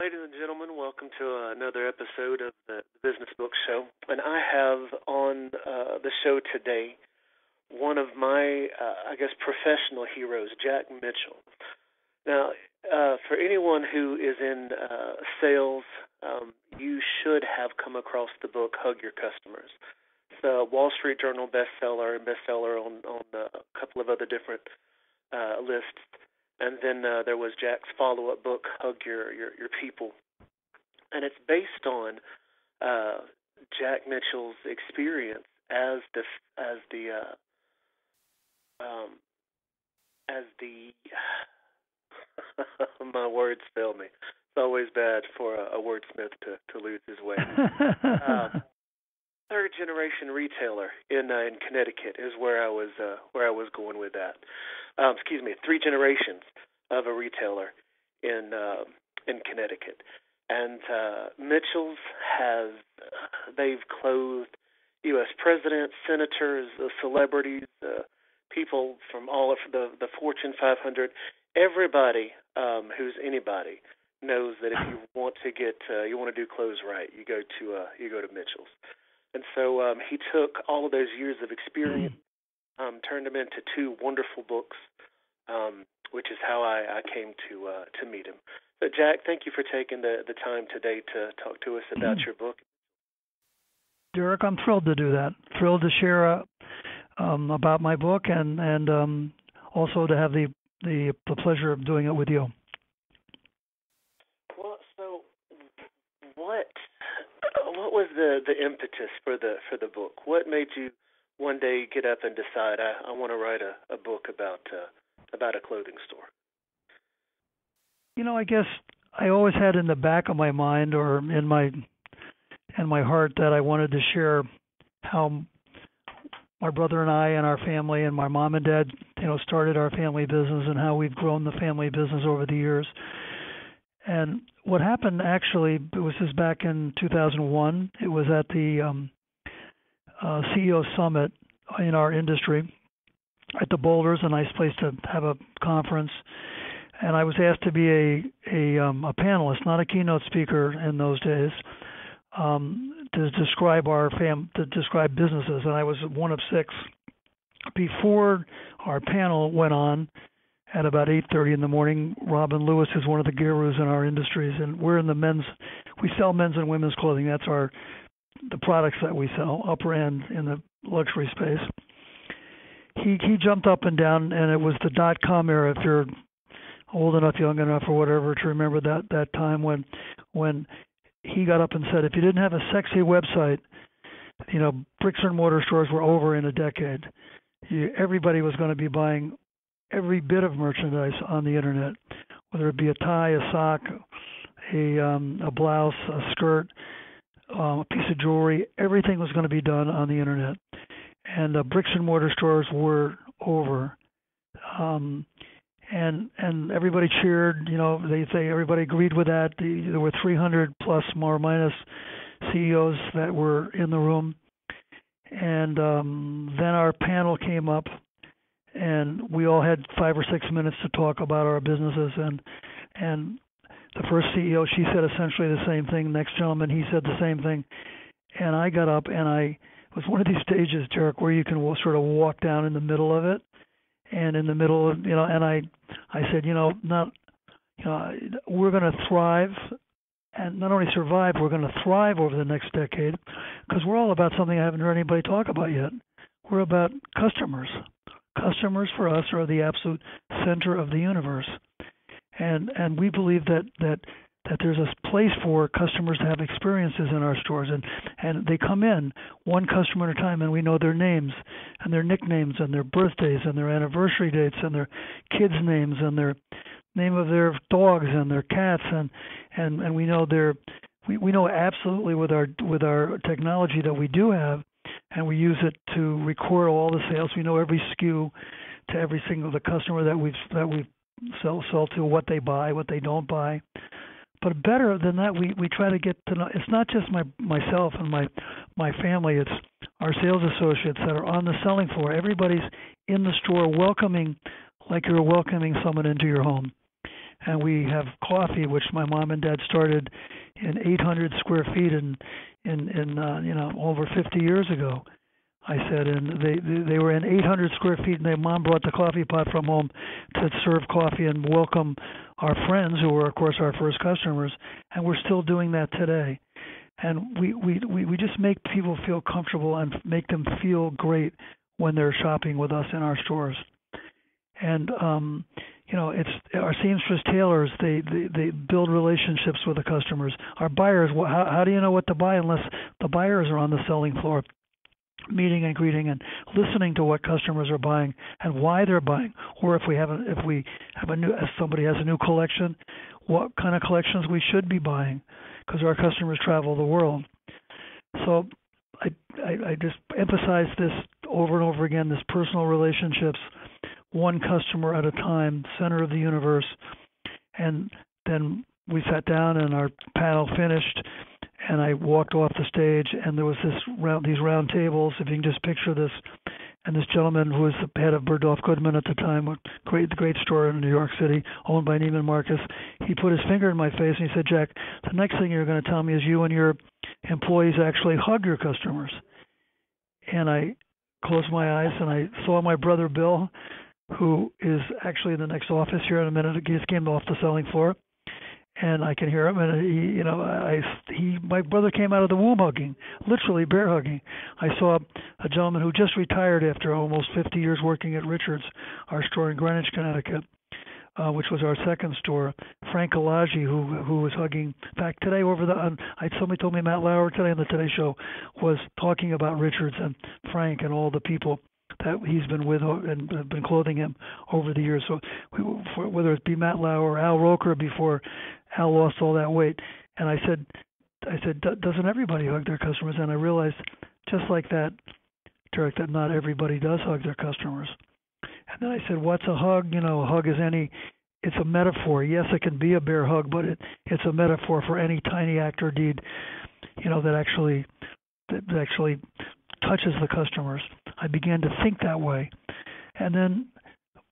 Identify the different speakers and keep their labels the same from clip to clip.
Speaker 1: Ladies and gentlemen, welcome to another episode of the Business Book Show. And I have on the show today one of my, professional heroes, Jack Mitchell. Now, for anyone who is in sales, you should have come across the book Hug Your Customers. It's a Wall Street Journal bestseller and bestseller on a couple of other different lists. And then there was Jack's follow-up book, Hug Your People. And it's based on Jack Mitchell's experience as my words fail me. It's always bad for a wordsmith to lose his way. Third generation retailer in Connecticut is where I was going with that. 3 generations of a retailer in Connecticut, and Mitchell's they've clothed U.S. presidents, senators, celebrities, people from all of the Fortune 500. Everybody who's anybody knows that if you want to you want to do clothes right, you go to Mitchell's. And so he took all of those years of experience, turned them into 2 wonderful books, which is how I came to meet him. So, Jack, thank you for taking the time today to talk to us about your book.
Speaker 2: Derek, I'm thrilled to do that. Thrilled to share about my book and also to have the pleasure of doing it with you.
Speaker 1: Well, so what was the impetus for the book? What made you one day get up and decide I want to write a book about a clothing store?
Speaker 2: I guess I always had in the back of my mind or in my heart that I wanted to share how my brother and I and our family and my mom and dad, started our family business and how we've grown the family business over the years. And what happened actually, it was just back in 2001. It was at the CEO Summit in our industry at the Boulders, a nice place to have a conference. And I was asked to be a panelist, not a keynote speaker in those days, to describe describe businesses. And I was one of 6. Before our panel went on at about 8:30 in the morning, Robin Lewis is one of the gurus in our industries, and we're in we sell men's and women's clothing. That's the products that we sell, upper end in the luxury space. He jumped up and down, and it was the .com era. If you're old enough, young enough, or whatever, to remember that time when he got up and said, if you didn't have a sexy website, bricks and mortar stores were over in a decade. Everybody was going to be buying every bit of merchandise on the internet, whether it be a tie, a sock, a blouse, a skirt, a piece of jewelry. Everything was going to be done on the internet, and bricks and mortar stores were over. And everybody cheered. They say everybody agreed with that. There were 300 plus, more or minus, CEOs that were in the room. And then our panel came up, and we all had 5 or 6 minutes to talk about our businesses. And the first CEO, she said essentially the same thing. Next gentleman, he said the same thing. And I got up, and it was one of these stages, Derek, where you can sort of walk down in the middle of it. And in the middle of, and I said, we're going to thrive, and not only survive, we're going to thrive over the next decade, because we're all about something I haven't heard anybody talk about yet. We're about customers. Customers for us are the absolute center of the universe, and we believe that there's a place for customers to have experiences in our stores, and they come in one customer at a time, and we know their names and their nicknames and their birthdays and their anniversary dates and their kids' names and their name of their dogs and their cats, and we know we know absolutely with our technology that we do have, and we use it to record all the sales. We know every SKU to every single the customer that we sell to, what they buy, what they don't buy. But better than that, we try to get to know. It's not just myself and my family. It's our sales associates that are on the selling floor. Everybody's in the store welcoming, like you're welcoming someone into your home. and we have coffee, which my mom and dad started in 800 square feet in over 50 years ago. I said, and they were in 800 square feet, and their mom brought the coffee pot from home to serve coffee and welcome our friends, who were, of course, our first customers, and we're still doing that today. And we just make people feel comfortable and make them feel great when they're shopping with us in our stores. And it's our seamstress tailors. They build relationships with the customers. Our buyers. How do you know what to buy unless the buyers are on the selling floor, meeting and greeting and listening to what customers are buying and why they're buying, or if somebody has a new collection, what kind of collections we should be buying, because our customers travel the world. So I just emphasize this over and over again, this personal relationships, one customer at a time, center of the universe. And then we sat down and our panel finished, and I walked off the stage, and there was these round tables, if you can just picture this, and this gentleman who was the head of Bergdorf Goodman at the time, a great store in New York City, owned by Neiman Marcus. He put his finger in my face and he said, "Jack, the next thing you're going to tell me is you and your employees actually hug your customers." And I closed my eyes and I saw my brother Bill, who is actually in the next office here in a minute. He just came off the selling floor. And I can hear him, and my brother came out of the womb hugging, literally bear hugging. I saw a gentleman who just retired after almost 50 years working at Richards, our store in Greenwich, Connecticut, which was our second store. Frank Alagi, who was hugging. In fact, today somebody told me Matt Lauer today on the Today Show was talking about Richards and Frank and all the people that he's been with and been clothing him over the years. So whether it be Matt Lauer or Al Roker before Al lost all that weight, and I said, doesn't everybody hug their customers? And I realized, just like that, Derek, that not everybody does hug their customers. And then I said, what's a hug? A hug is it's a metaphor. Yes, it can be a bear hug, but it's a metaphor for any tiny act or deed, that actually touches the customers. I began to think that way. And then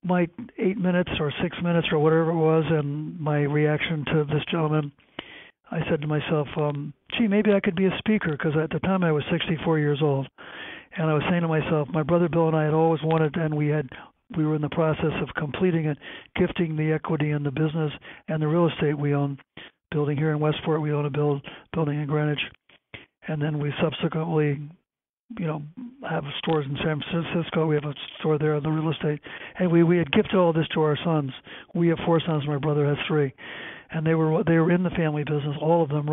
Speaker 2: my 8 minutes or 6 minutes or whatever it was, and my reaction to this gentleman, I said to myself, gee, maybe I could be a speaker, because at the time I was 64 years old. And I was saying to myself, my brother Bill and I had always wanted, and we were in the process of completing it, gifting the equity in the business and the real estate we own, building here in Westport, we own a building in Greenwich. And then we subsequently have stores in San Francisco. We have a store there, the real estate. And we had gifted all this to our sons. We have 4 sons. My brother has 3. And they were in the family business, all of them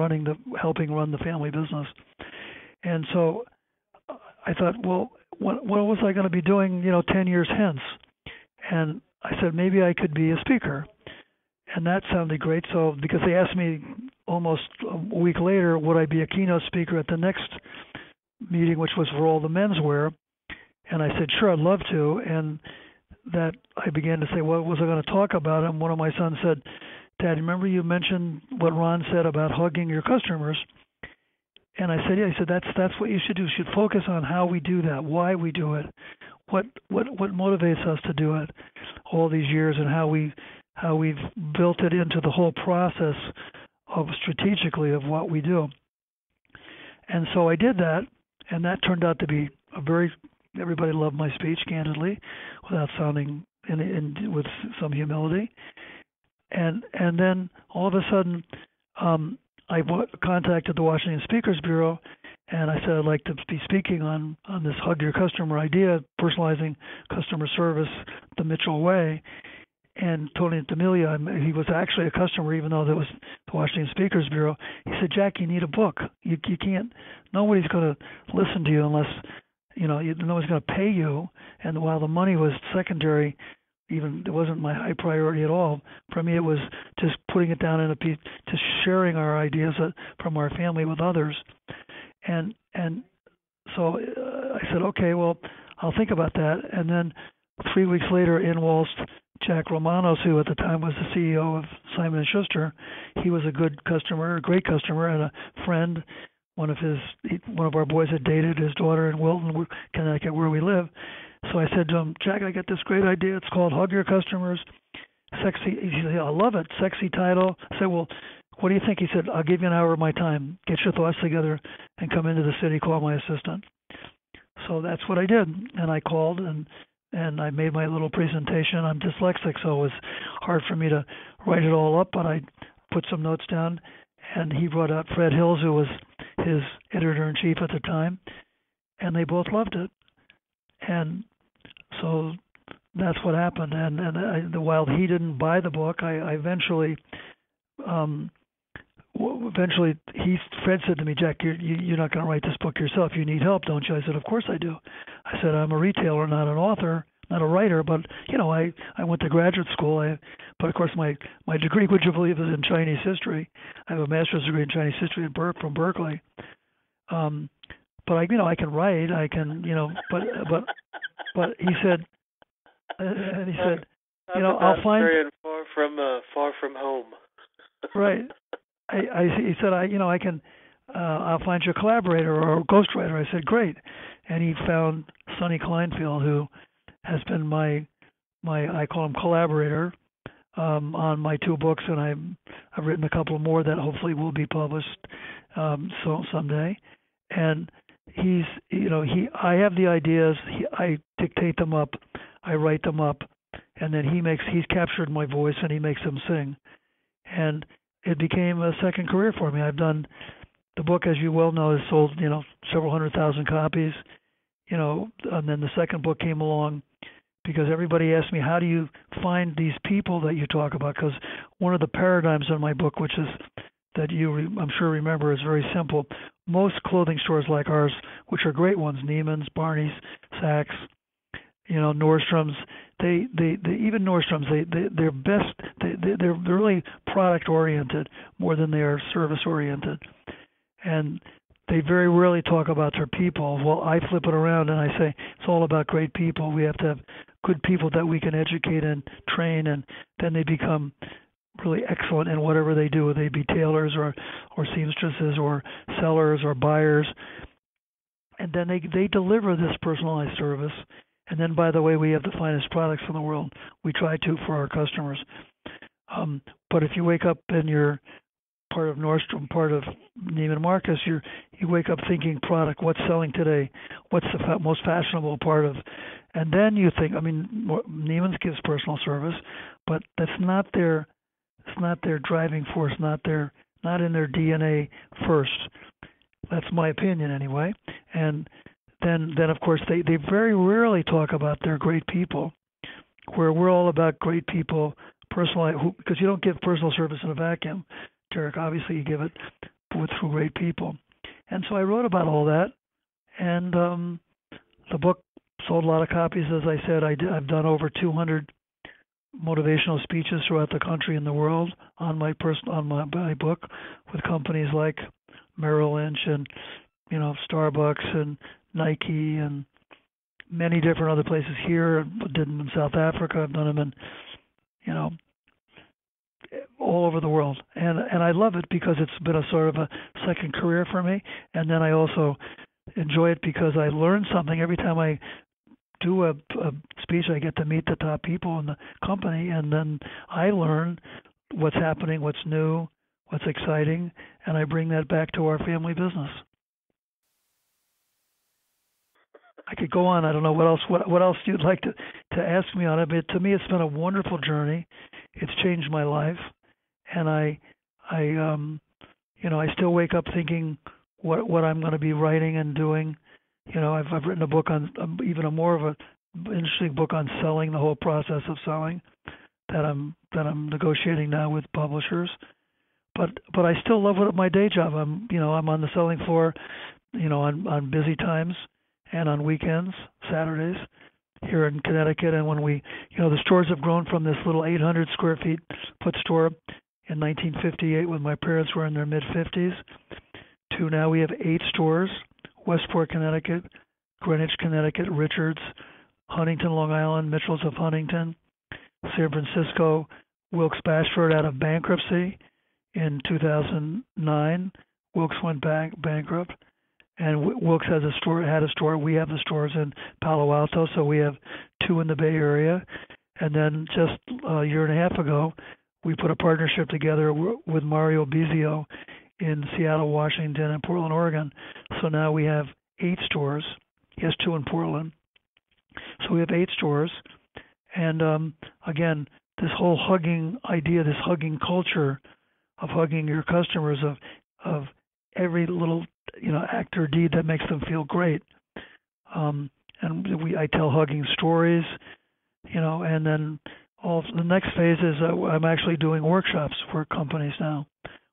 Speaker 2: helping run the family business. And so I thought, well, what was I going to be doing, 10 years hence? And I said, maybe I could be a speaker. And that sounded great. So because they asked me almost a week later, would I be a keynote speaker at the next meeting, which was for all the menswear, and I said, sure, I'd love to. And that I began to say, what was I going to talk about? And one of my sons said, Dad, remember you mentioned what Ron said about hugging your customers? And I said, yeah. He said, that's what you should do. You should focus on how we do that, why we do it, what motivates us to do it all these years, and how we've built it into the whole process of strategically of what we do. And so I did that. And that turned out to be everybody loved my speech, candidly, without sounding with some humility. And then all of a sudden, I contacted the Washington Speakers Bureau, and I said I'd like to be speaking on this hug your customer idea, personalizing customer service the Mitchell way. And Tony D'Amelia, he was actually a customer, even though there was the Washington Speakers Bureau. He said, Jack, you need a book. You can't, nobody's going to listen to you unless, nobody's going to pay you. And while the money was secondary, even it wasn't my high priority at all. For me, it was just putting it down in a piece, just sharing our ideas from our family with others. And so I said, okay, well, I'll think about that. And then 3 weeks later, in waltzed Jack Romanos, who at the time was the CEO of Simon & Schuster. He was a good customer, a great customer, and a friend. One of our boys had dated his daughter in Wilton, Connecticut, where we live. So I said to him, Jack, I got this great idea. It's called Hug Your Customers. Sexy. He said, I love it. Sexy title. I said, well, what do you think? He said, I'll give you an hour of my time. Get your thoughts together and come into the city. Call my assistant. So that's what I did. And I called and I made my little presentation. I'm dyslexic, so it was hard for me to write it all up, but I put some notes down. And he brought out Fred Hills, who was his editor-in-chief at the time, and they both loved it. And so that's what happened. While he didn't buy the book, I eventually, Fred said to me, Jack, you're not going to write this book yourself. You need help, don't you? I said, of course I do. I said, I'm a retailer, not an author, not a writer, but I went to graduate school. But of course my degree, would you believe, is in Chinese history. I have a master's degree in Chinese history from Berkeley. But I can write. I can, but he said, and he said, I'll find
Speaker 1: far from home.
Speaker 2: Right. He said, I can, I'll find you a collaborator or a ghostwriter. I said, great. And he found Sonny Kleinfield, who has been my I call him collaborator on my two books, and I've written a couple more that hopefully will be published so someday. And I have the ideas. I dictate them up, I write them up, and then he's captured my voice and he makes them sing. And it became a second career for me. I've done the book, as you well know, has sold several 100,000 copies. And then the second book came along because everybody asked me, how do you find these people that you talk about? Because one of the paradigms in my book, which is that I'm sure remember, is very simple. Most clothing stores like ours, which are great ones, Neiman's, Barney's, Saks, Nordstrom's, even Nordstrom's, they're best. They're really product oriented more than they are service oriented, and they very rarely talk about their people. Well, I flip it around and I say it's all about great people. We have to have good people that we can educate and train, and then they become really excellent in whatever they do. They be tailors or seamstresses or sellers or buyers, and then they deliver this personalized service. And then, by the way, we have the finest products in the world. We try to for our customers. But if you wake up and you're part of Nordstrom, part of Neiman Marcus, you wake up thinking product. What's selling today? What's the most fashionable part of? And then you think, Neiman's gives personal service, but that's not their. It's not their driving force. Not in their DNA first. That's my opinion anyway. And then of course they very rarely talk about their great people, where we're all about great people, because you don't give personal service in a vacuum, Derek. Obviously you give it through great people. And so I wrote about all that, and the book sold a lot of copies. As I said, I've done over 200 motivational speeches throughout the country and the world on my book, with companies like Merrill Lynch and Starbucks and Nike and many different other places here. I did them in South Africa. I've done them in, all over the world. And I love it because it's been a sort of a second career for me. And then I also enjoy it because I learn something every time I do a speech. I get to meet the top people in the company, and then I learn what's happening, what's new, what's exciting, and I bring that back to our family business. I could go on. I don't know what else you'd like to ask me on it, but to me it's been a wonderful journey. It's changed my life, and I still wake up thinking what I'm going to be writing and doing. I've written a book on even a more of a interesting book on selling, the whole process of selling, that I'm negotiating now with publishers. But I still love my day job. I'm on the selling floor, on busy times and on weekends, Saturdays, here in Connecticut. And when the stores have grown from this little 800 square foot store in 1958 when my parents were in their mid-50s to now we have 8 stores: Westport, Connecticut, Greenwich, Connecticut, Richards, Huntington, Long Island, Mitchell's of Huntington, San Francisco, Wilkes-Bashford out of bankruptcy in 2009. Wilkes went bankrupt, and Wilkes had a store. We have the stores in Palo Alto, so we have 2 in the Bay Area, And then just a year and a half ago, we put a partnership together with Mario Bizio in Seattle, Washington, and Portland, Oregon. So now we have 8 stores. He has 2 in Portland. So we have 8 stores. And again, this whole hugging idea, this hugging culture of hugging your customers, of every little act or deed that makes them feel great. And I tell hugging stories, and then the next phase is I'm actually doing workshops for companies now,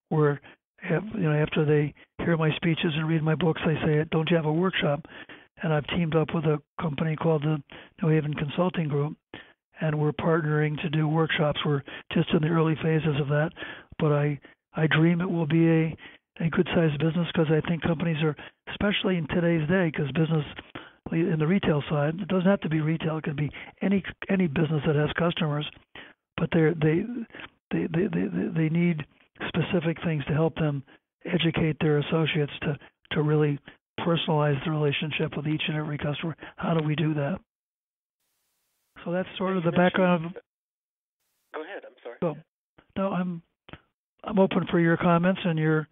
Speaker 2: where after they hear my speeches and read my books, they say, "Don't you have a workshop?" And I've teamed up with a company called the New Haven Consulting Group, and we're partnering to do workshops. We're just in the early phases of that, but I dream it will be a good-sized business, because I think companies are, especially in today's day, because business in the retail side, it doesn't have to be retail; it could be any business that has customers, but they need specific things to help them educate their associates to really personalize the relationship with each and every customer. How do we do that? So that's sort of the background.
Speaker 1: Go ahead. I'm sorry.
Speaker 2: So, no, I'm open for your comments, and you've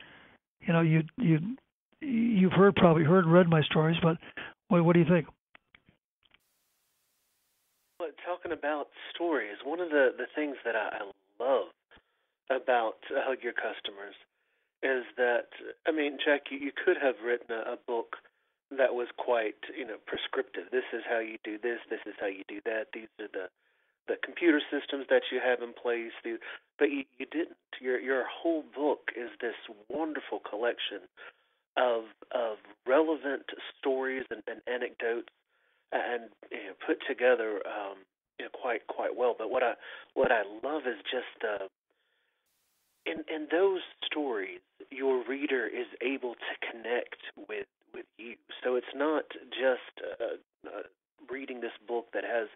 Speaker 2: read my stories, but what do you think?
Speaker 1: Well, talking about stories, one of the things that I love about Hug Your Customers is that, Jack, you could have written a book that was quite, prescriptive. This is how you do this. This is how you do that. These are the computer systems that you have in place. But you didn't. Your whole book is this wonderful collection of relevant stories and anecdotes, and put together quite well. But what I love is just in those stories, your reader is able to connect with you. So it's not just reading this book that has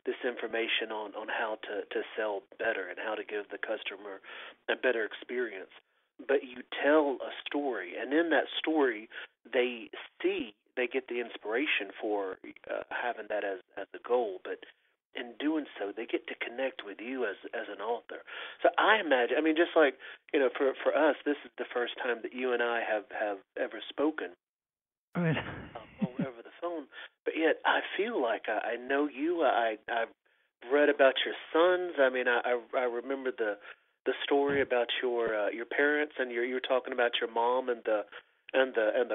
Speaker 1: this information on how to sell better and how to give the customer a better experience. But you tell a story, and in that story, they get the inspiration for having that as a goal. But in doing so, they get to connect with you as an author. So I imagine, just like, for us, this is the first time that you and I have ever spoken.
Speaker 2: Right.
Speaker 1: Over the phone. But yet I feel like I know you. I've read about your sons. I remember the story about your parents, and you were talking about your mom and the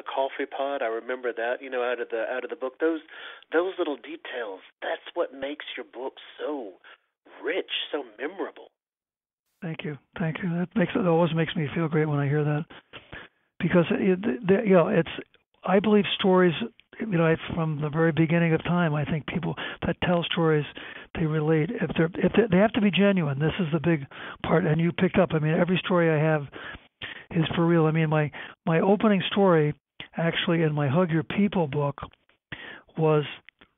Speaker 1: coffee pot. I remember that, out of the book. Those little details, that's what makes your book so rich, so memorable.
Speaker 2: Thank you. It always makes me feel great when I hear that, because it's. I believe stories. From the very beginning of time, I think people that tell stories, they relate. If they have to be genuine. This is the big part, and you picked up. Every story I have is for real. My opening story, actually, in my Hug Your People book, was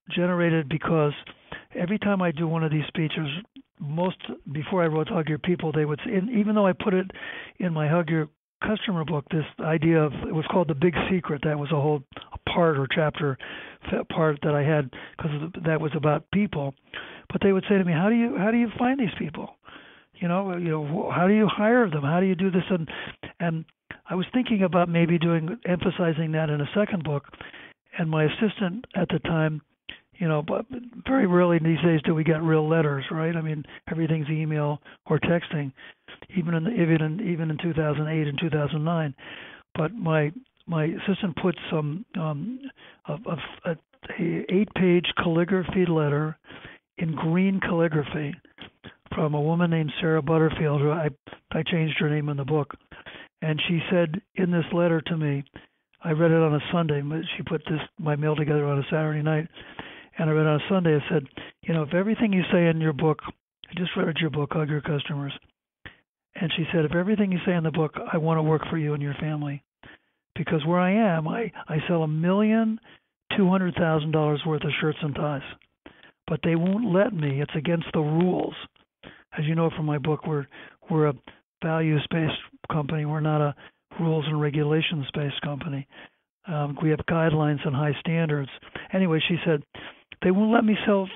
Speaker 2: generated because every time I do one of these speeches, before I wrote Hug Your People, they would say, even though I put it in my Hug Your Customer book, this idea of, it was called The Big Secret. That was a whole part or chapter part that I had, because that was about people. But they would say to me, how do you find these people? How do you hire them? How do you do this? And I was thinking about maybe emphasizing that in a second book. And my assistant at the time, but very rarely these days do we get real letters, right? Everything's email or texting, even in 2008 and 2009. But my assistant put some a 8-page calligraphy letter in green calligraphy from a woman named Sarah Butterfield, who I changed her name in the book. And she said in this letter to me, I read it on a Sunday. She put my mail together on a Saturday night, and I read it on a Sunday. I said, if everything you say in your book, I just read your book, Hug Your Customers. And she said, if everything you say in the book, I want to work for you and your family. Because where I am, I sell $1,200,000 worth of shirts and ties. But they won't let me. It's against the rules. As you know from my book, we're a values-based company. We're not a rules and regulations-based company. We have guidelines and high standards. Anyway, she said, they won't let me sell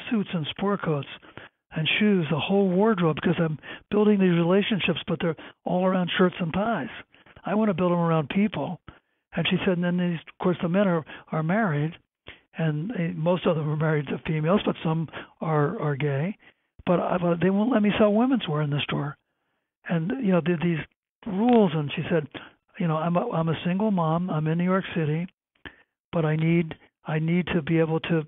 Speaker 2: suits and sport coats and shoes, the whole wardrobe, because I'm building these relationships, but they're all around shirts and ties. I want to build them around people. And she said, and then these, of course, the men are married, and most of them are married to females, but some are gay. But they won't let me sell women's wear in the store. And these rules. And she said, I'm a single mom. I'm in New York City, but I need to be able to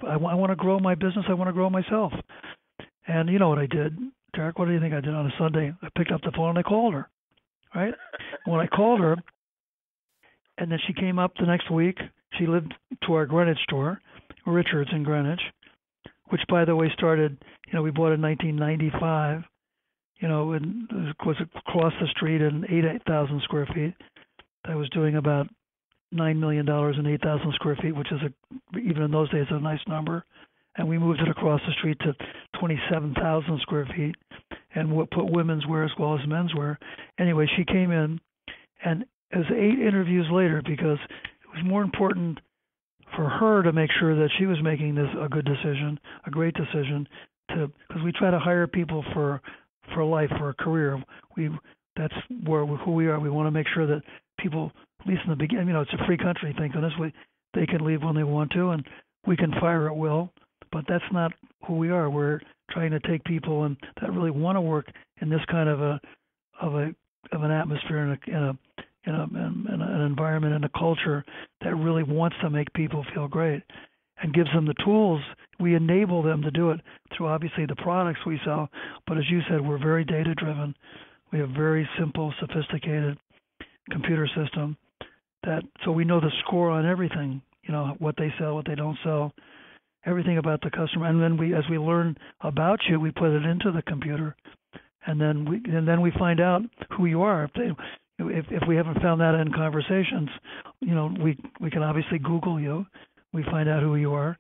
Speaker 2: I want to grow my business. I want to grow myself. And you know what I did, Derek? What do you think I did on a Sunday? I picked up the phone and I called her. Right? When I called her, and then she came up the next week. She lived to our Greenwich store, Richards in Greenwich, which, by the way, started. We bought it in 1995. And it was across the street in 8,000 square feet. I was doing about $9 million in 8,000 square feet, which is even in those days a nice number. And we moved it across the street to 27,000 square feet, and put women's wear as well as men's wear. Anyway, she came in, and it was 8 interviews later, because it was more important for her to make sure that she was making this a good decision, a great decision, because we try to hire people for life, for a career. That's who we are. We want to make sure that people, at least in the beginning, it's a free country, thank goodness, they can leave when they want to, and we can fire at will. But that's not who we are. We're trying to take people and that really want to work in this kind of an atmosphere, in an environment, and a culture that really wants to make people feel great, and gives them the tools. We enable them to do it through, obviously, the products we sell. But as you said, we're very data driven. We have very simple, sophisticated computer system so we know the score on everything. What they sell, what they don't sell, everything about the customer. And then as we learn about you, we put it into the computer, and then we find out who you are. If we haven't found that in conversations, we can obviously Google you. We find out who you are,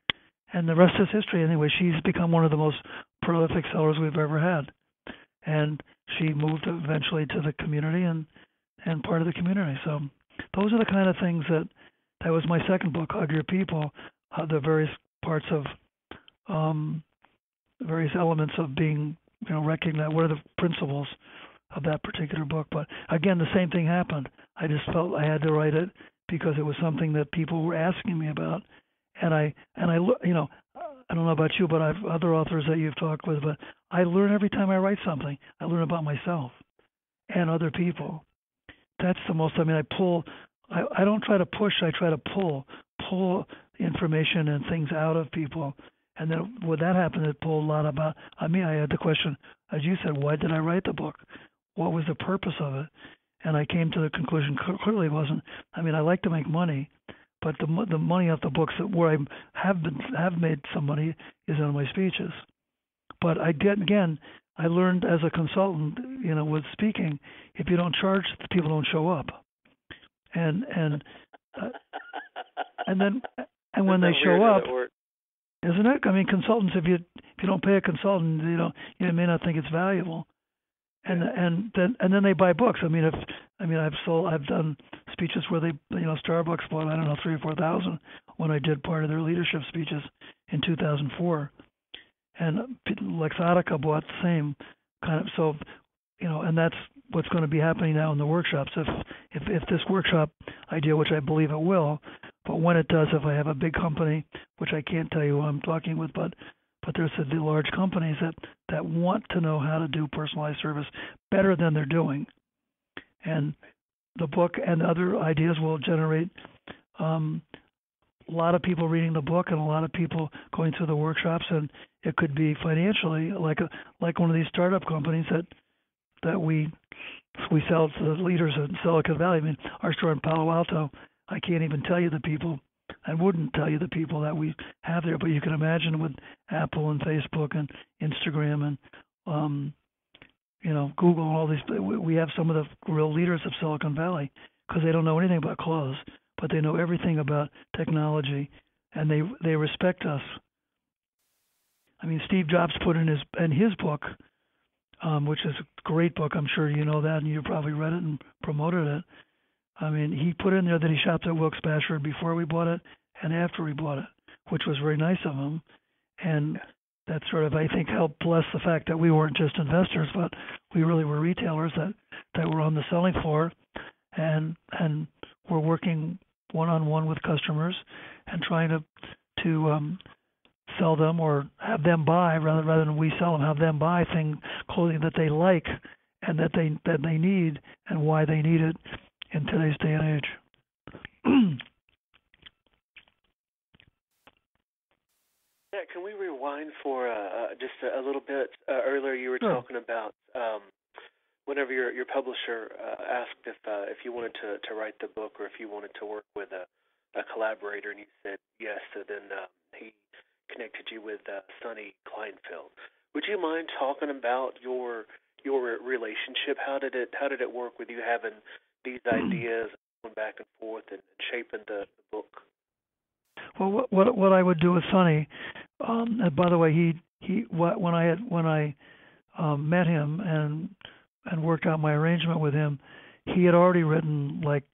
Speaker 2: and the rest is history. Anyway, she's become one of the most prolific sellers we've ever had, and she moved eventually to the community and part of the community. So those are the kind of things that was my second book, Hug Your People, the various parts of various elements of being, recognized. What are the principles of that particular book? But again, the same thing happened. I just felt I had to write it because it was something that people were asking me about, and I I don't know about you, but I've other authors that you've talked with, but I learn every time I write something. I learn about myself and other people. That's the most. I don't try to push. I try to pull information and things out of people. And then when that happened, it pulled a lot about me. I had the question, as you said, why did I write the book? What was the purpose of it? And I came to the conclusion, clearly it wasn't. I like to make money, but the money off the books where I have made some money is on my speeches. But I learned as a consultant, with speaking, if you don't charge, the people don't show up. And when they show up, isn't it? Consultants, if you don't pay a consultant, you may not think it's valuable. And then they buy books. I've done speeches where they, Starbucks bought, 3,000 or 4,000 when I did part of their leadership speeches in 2004, and Luxottica bought the same kind of. So, and that's what's going to be happening now in the workshops. If this workshop idea, which I believe it will, but when it does, if I have a big company, which I can't tell you who I'm talking with, but there's the large companies that want to know how to do personalized service better than they're doing. And the book and other ideas will generate a lot of people reading the book and a lot of people going through the workshops. And it could be financially like one of these startup companies that we sell to the leaders in Silicon Valley. Our store in Palo Alto, I can't even tell you the people. I wouldn't tell you the people that we have there, but you can imagine with Apple and Facebook and Instagram and Google and all these. We have some of the real leaders of Silicon Valley because they don't know anything about clothes, but they know everything about technology, and they respect us. Steve Jobs put in his book, which is a great book. I'm sure you know that, and you probably read it and promoted it. He put in there that he shopped at Wilkes-Bashford before we bought it and after we bought it, which was very nice of him. and that sort of, I think, helped bless the fact that we weren't just investors, but we really were retailers that were on the selling floor, and we're working one-on-one with customers and trying to sell them or have them buy rather than we sell them, have them buy clothing that they like and that they need and why they need it in today's day and age.
Speaker 1: Yeah, can we rewind for just a little bit? Earlier, you were
Speaker 2: Sure.
Speaker 1: talking about whenever your publisher asked if you wanted to write the book or if you wanted to work with a collaborator, and you said yes. So then he connected you with Sonny Kleinfeld. Would you mind talking about your relationship? How did it work with you having these ideas, going back and forth, and shaping the book?
Speaker 2: Well, what I would do with Sonny, and by the way, when I met him and worked out my arrangement with him, he had already written like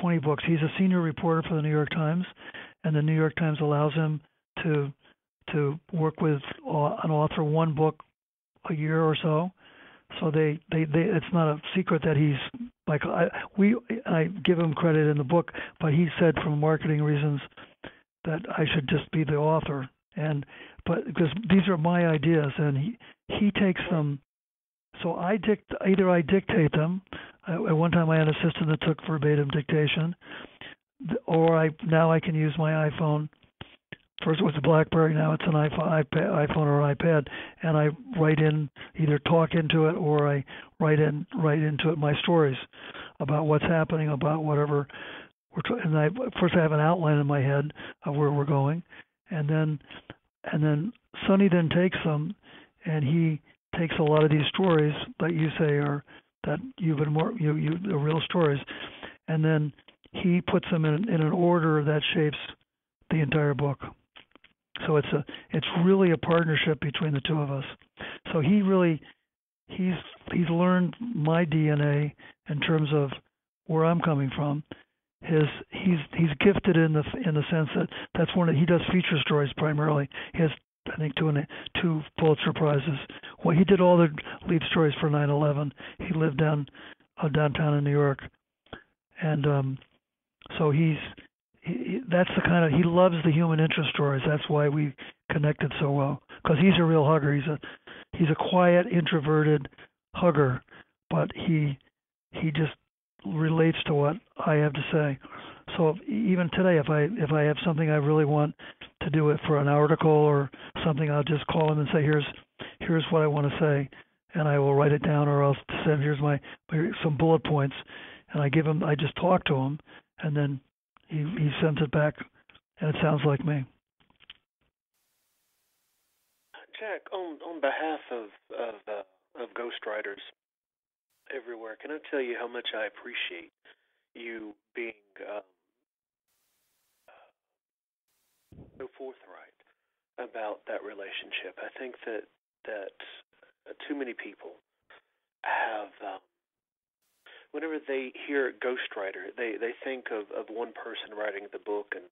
Speaker 2: 20 books. He's a senior reporter for the New York Times, and the New York Times allows him to work with an author one book a year or so. So they it's not a secret that he's like I give him credit in the book, but he said for marketing reasons that I should just be the author, but because these are my ideas and he takes them. So either I dictate them. At one time I had an assistant that took verbatim dictation, or I can use my iPhone. First it was a BlackBerry, now it's an iPhone or iPad, and I either talk into it or I write into it my stories about what's happening, about whatever first I have an outline in my head of where we're going, and then Sonny then takes them, and he takes a lot of these stories that you say are that you've been the real stories, and then he puts them in an order that shapes the entire book. So it's really a partnership between the two of us. So he's learned my DNA in terms of where I'm coming from. He's gifted in the sense that that's he does feature stories primarily. He has I think two Pulitzer Prizes. Well, he did all the lead stories for 9/11. He lived downtown in New York, and so that's the kind of he loves the human interest stories. That's why we connected so well, because he's a real hugger. He's a quiet, introverted hugger, but he just relates to what I have to say. So even today, if I have something I really want to do it for an article or something, I'll just call him and say, here's what I want to say, and I will write it down, or I'll send here's some bullet points, and I just talk to him, and then he sends it back, and it sounds like me.
Speaker 1: Jack, on behalf of ghostwriters everywhere, can I tell you how much I appreciate you being so forthright about that relationship? I think that too many people have, whenever they hear ghostwriter, they think of one person writing the book and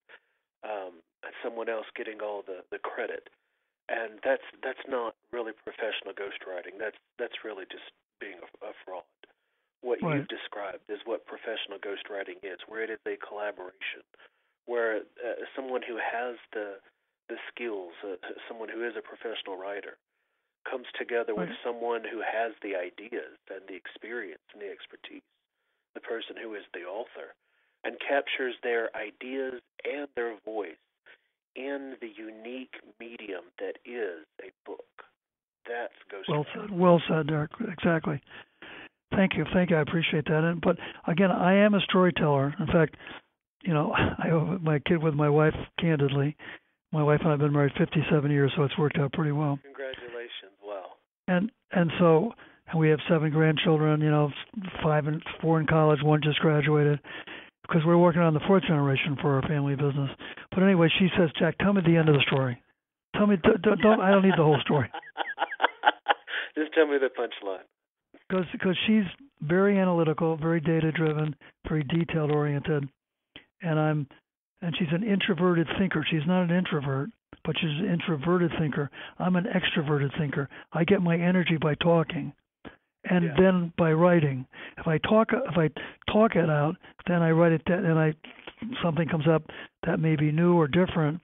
Speaker 1: someone else getting all the credit, and that's not really professional ghostwriting. That's really just being a fraud. What
Speaker 2: Right.
Speaker 1: you've described is what professional ghostwriting is, where it is a collaboration, where someone who has the skills, someone who is a professional writer, comes together with
Speaker 2: Right.
Speaker 1: someone who has the ideas and the experience and the expertise, the person who is the author, and captures their ideas and their voice in the unique medium that is a book. That's ghostwriting.
Speaker 2: Well said, Derek. Exactly. Thank you. I appreciate that. But again, I am a storyteller. In fact, I have my kid with my wife. Candidly, my wife and I have been married 57 years, so it's worked out pretty well.
Speaker 1: Congratulations. Wow.
Speaker 2: And we have 7 grandchildren. 4 in college, 1 just graduated. Because we're working on the 4th generation for our family business. But anyway, she says, Jack, tell me the end of the story. Tell me. Don't. I don't need the whole story.
Speaker 1: Just tell me the punchline.
Speaker 2: Because she's very analytical, very data driven, very detailed oriented, and she's an introverted thinker. She's not an introvert, but she's an introverted thinker. I'm an extroverted thinker. I get my energy by talking, and then by writing. If I talk it out, then I write it down, and something comes up that may be new or different,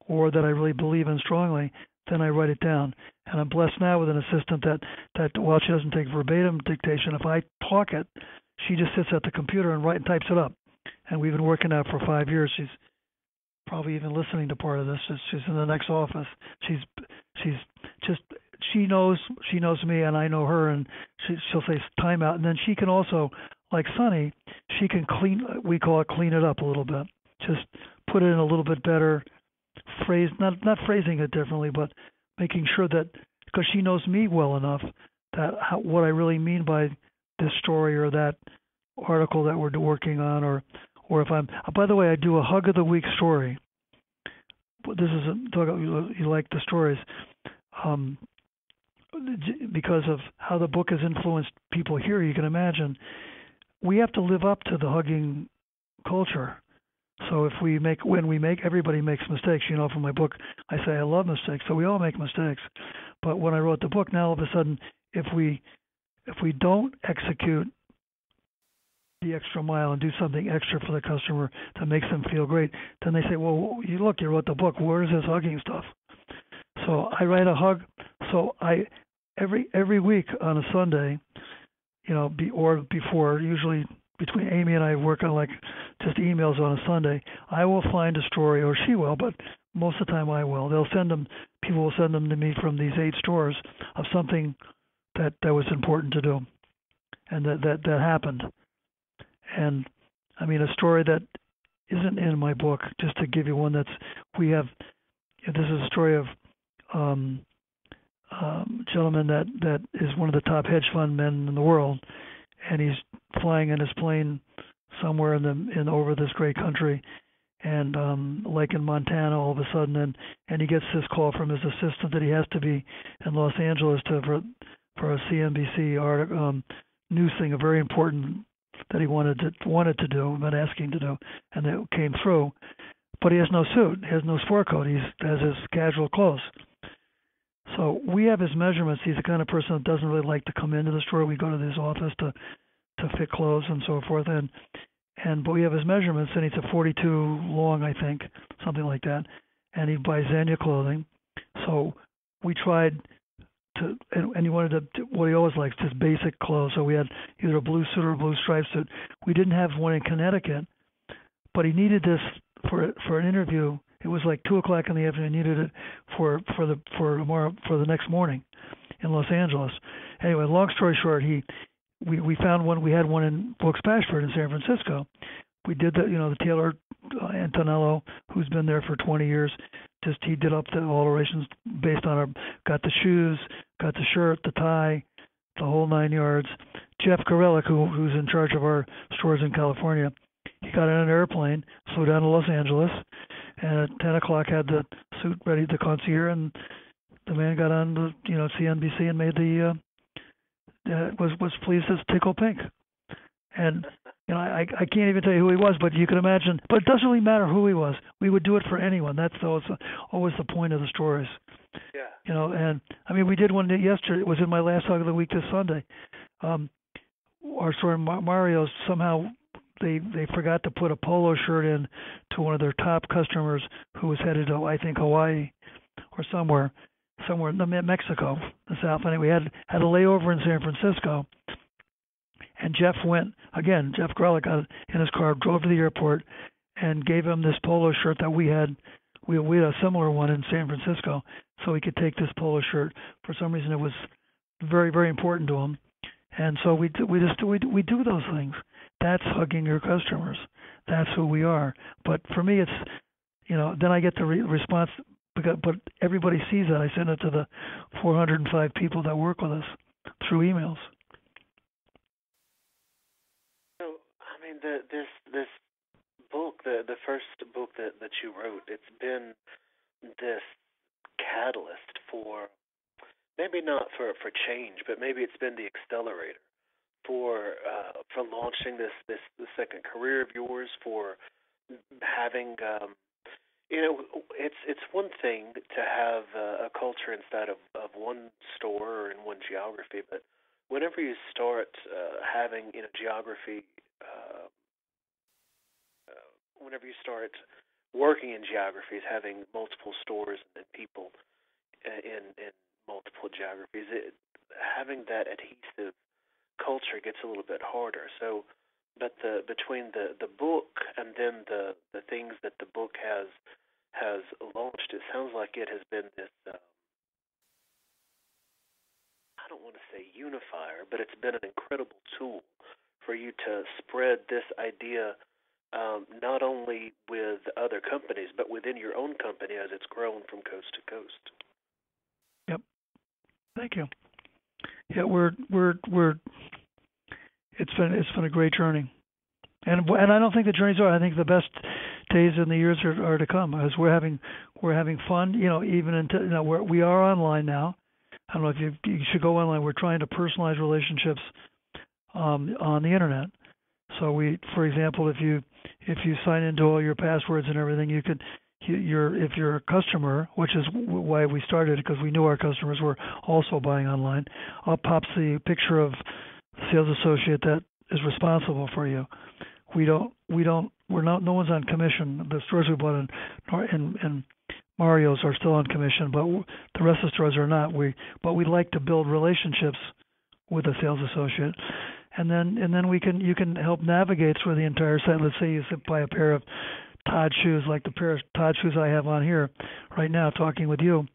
Speaker 2: or that I really believe in strongly, then I write it down. And I'm blessed now with an assistant that while she doesn't take verbatim dictation, if I talk it, she just sits at the computer and types it up. And we've been working out for 5 years. She's probably even listening to part of this. She's in the next office. She's just she knows me and I know her, and she'll say time out, and then she can also, like Sunny, she can we call it clean it up a little bit. Just put it in a little bit better phrase, not phrasing it differently, but making sure that, because she knows me well enough, that what I really mean by this story or that article that we're working on, or if I'm, by the way, I do a hug of the week story. This is you like the stories, because of how the book has influenced people here. You can imagine we have to live up to the hugging culture. So everybody makes mistakes. From my book, I say I love mistakes. So we all make mistakes. But when I wrote the book, now all of a sudden, if we don't execute the extra mile and do something extra for the customer that makes them feel great, then they say, well, you wrote the book. Where's this hugging stuff? So I write a hug. So every week on a Sunday, or before, usually between Amy and I work on just emails on a Sunday, I will find a story, or she will, but most of the time I will. People will send them to me from these 8 stores of something that was important to do, and that happened. And I mean, a story that isn't in my book, just to give you one this is a story of gentleman that is one of the top hedge fund men in the world, and he's flying in his plane somewhere over this great country, and like in Montana, all of a sudden, and he gets this call from his assistant that he has to be in Los Angeles for a CNBC article, news thing, a very important that he wanted to do, been asking to do, and it came through. But he has no suit, he has no sport coat, he has his casual clothes. So we have his measurements. He's the kind of person that doesn't really like to come into the store. We go to his office to fit clothes and so forth, but we have his measurements, and he's a 42 long, I think, something like that, and he buys Xenia clothing. So we tried to, and he wanted what he always likes, just basic clothes. So we had either a blue suit or a blue striped suit. We didn't have one in Connecticut, but he needed this for an interview. It was like 2:00 in the afternoon. He needed it for tomorrow, for the next morning in Los Angeles. Anyway, long story short, we found one. We had one in Wilkes-Barre in San Francisco. We did the tailor Antonello, who's been there for 20 years. He did up the alterations based on got the shoes, got the shirt, the tie, the whole 9 yards. Jeff Gorelick, who's in charge of our stores in California, he got in an airplane, flew down to Los Angeles, and at 10:00 had the suit ready, the concierge, and the man got on the CNBC and made was pleased as tickle pink. And I can't even tell you who he was, but you can imagine. But it doesn't really matter who he was. We would do it for anyone. That's always the point of the stories. Yeah. And I mean, we did one yesterday. It was in my last hug of the week this Sunday. Our store Mario's, somehow they forgot to put a polo shirt in to one of their top customers who was headed to, I think, Hawaii or somewhere in Mexico, the South. And we had a layover in San Francisco. And Jeff Grelick got in his car, drove to the airport, and gave him this polo shirt that we had. We had a similar one in San Francisco, so he could take this polo shirt. For some reason, it was very, very important to him. And so we do those things. That's hugging your customers. That's who we are. But for me, it's, then I get the response, but everybody sees that. I send it to the 405 people that work with us through emails.
Speaker 1: So, I mean, this book, the first book that you wrote, it's been this catalyst for, maybe not for change, but maybe it's been the accelerator for launching this second career of yours, for having You know, it's one thing to have a culture inside of one store or in one geography, but whenever you start having geography, uh, whenever you start working in geographies, having multiple stores and people in multiple geographies, having that adhesive culture gets a little bit harder. So, but between the book and then the things that the book has launched, it sounds like it has been this. I don't want to say unifier, but it's been an incredible tool for you to spread this idea not only with other companies but within your own company as it's grown from coast to coast.
Speaker 2: Yep. Thank you. Yeah, we're it's been a great journey, and I don't think the journey's over. I think the best days and the years are to come as we're having fun. You know, even into we are online now. I don't know if you should go online. We're trying to personalize relationships on the internet. So for example, if you sign into all your passwords and everything, you could if you're a customer, which is why we started, because we knew our customers were also buying online. Up pops the picture of the sales associate that is responsible for you. We're not. No one's on commission. The stores we bought in Mario's are still on commission, but the rest of the stores are not. But we like to build relationships with a sales associate, and then you can help navigate through the entire site. Let's say you buy a pair of Todd shoes, like the pair of Todd shoes I have on here right now, talking with you.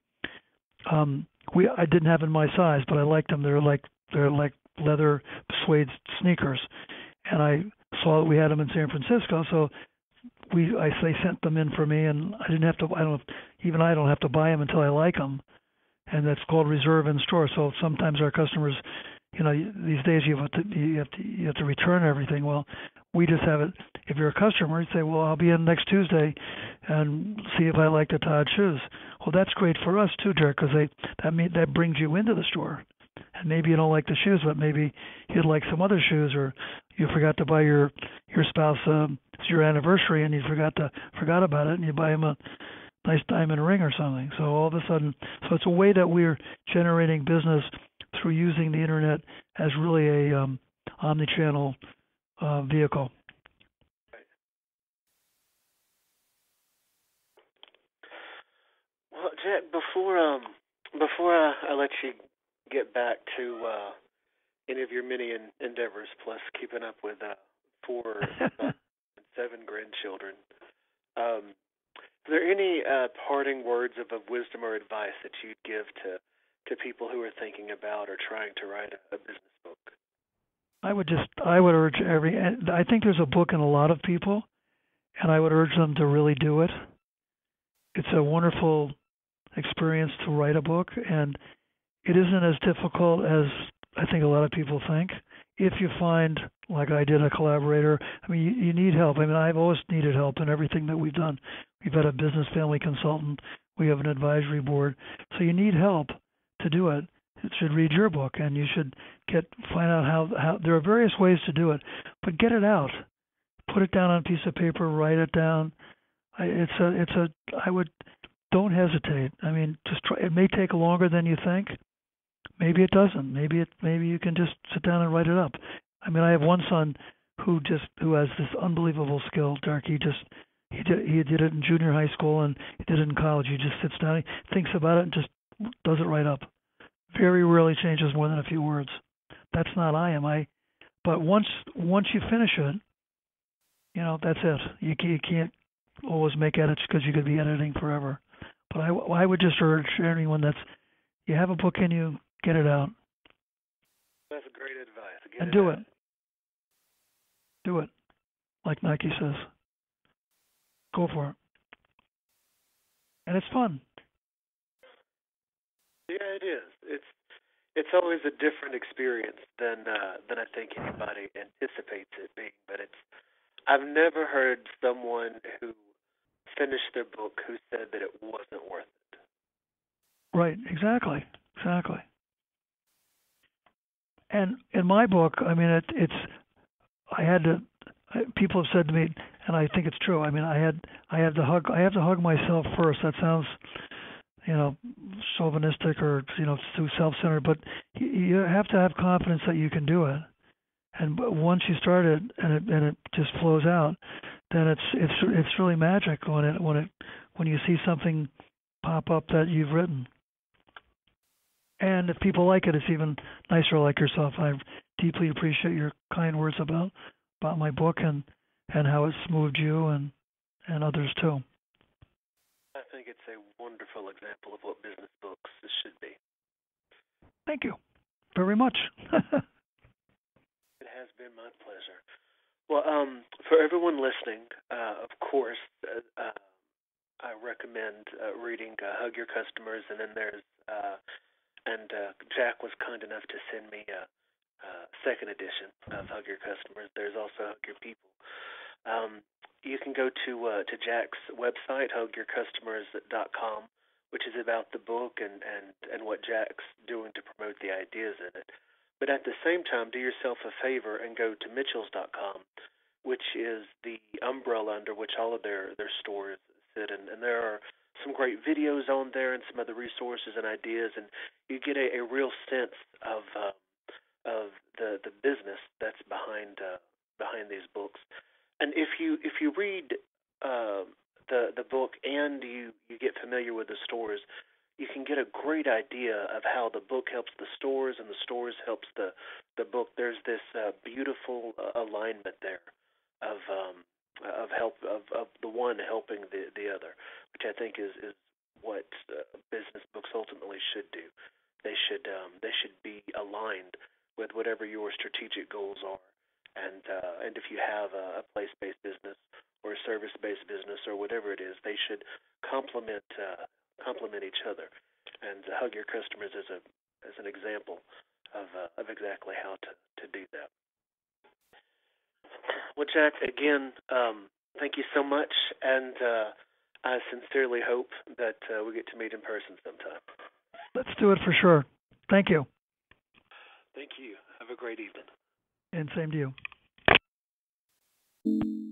Speaker 2: I didn't have in my size, but I liked them. They're like leather suede sneakers, and I saw that we had them in San Francisco, so they sent them in for me, and I didn't have to. I don't have to buy them until I like them, and that's called reserve in store. So sometimes our customers, these days you have to return everything. Well, we just have it. If you're a customer, you say, well, I'll be in next Tuesday and see if I like the Todd shoes. Well, that's great for us too, Dirk, because that brings you into the store. And maybe you don't like the shoes, but maybe you'd like some other shoes, or you forgot to buy your spouse it's your anniversary and you forgot about it, and you buy him a nice diamond ring or something. So all of a sudden, it's a way that we're generating business through using the internet as really a omni-channel vehicle.
Speaker 1: Well, Jack, before I let you get back to any of your many endeavors, plus keeping up with 4 and 7 grandchildren, are there any parting words of wisdom or advice that you'd give to people who are thinking about or trying to write a business book?
Speaker 2: I would urge I think there's a book in a lot of people, and I would urge them to really do it. It's a wonderful experience to write a book, and it isn't as difficult as I think a lot of people think. If you find, like I did, a collaborator, you need help. I've always needed help in everything that we've done. We've had a business family consultant. We have an advisory board. So you need help to do it. You should read your book, and you should find out how there are various ways to do it, but get it out. Put it down on a piece of paper, write it down. Don't hesitate. Just try. It may take longer than you think. Maybe it doesn't. Maybe you can just sit down and write it up. I have one son who has this unbelievable skill, Dirk. He did it in junior high school and he did it in college. He just sits down, he thinks about it, and just does it right up. Very rarely changes more than a few words. That's not But once you finish it, that's it. You can't always make edits because you could be editing forever. But I would just urge anyone you have a book in you, get it out.
Speaker 1: That's great advice.
Speaker 2: And do it. Do it. Like Nike says. Go for it. And it's fun.
Speaker 1: Yeah, it is. It's always a different experience than I think anybody anticipates it being. But I've never heard someone who finished their book who said that it wasn't worth it.
Speaker 2: Right. Exactly. And in my book, people have said to me, and I think it's true. I mean, I have to hug myself first. That sounds, chauvinistic or too self-centered, but you have to have confidence that you can do it. And once you start it and it just flows out, then it's really magic when you see something pop up that you've written. And if people like it, it's even nicer like yourself. I deeply appreciate your kind words about my book and how it's moved you and others too.
Speaker 1: I think it's a wonderful example of what business books should be.
Speaker 2: Thank you very much.
Speaker 1: It has been my pleasure. Well, for everyone listening, of course, I recommend reading Hug Your Customers, and then there's Jack was kind enough to send me a second edition of Hug Your Customers. There's also Hug Your People. You can go to Jack's website, hugyourcustomers.com, which is about the book and what Jack's doing to promote the ideas in it. But at the same time, do yourself a favor and go to Mitchells.com, which is the umbrella under which all of their stores sit. And there are some great videos on there and some other resources and ideas, and you get a real sense of the business that's behind these books. And if you read the book and you get familiar with the stores, you can get a great idea of how the book helps the stores and the stores helps the book. There's this beautiful alignment there of help of the one helping the other, which I think is what business books ultimately should do. They should be aligned with whatever your strategic goals are. And if you have a place-based business or a service-based business or whatever it is, they should complement each other. And Hug Your Customers as an example of exactly how to do that. Well, Jack, again, thank you so much, and I sincerely hope that we get to meet in person sometime.
Speaker 2: Let's do it for sure. Thank you.
Speaker 1: Thank you. Have a great evening.
Speaker 2: And same to you.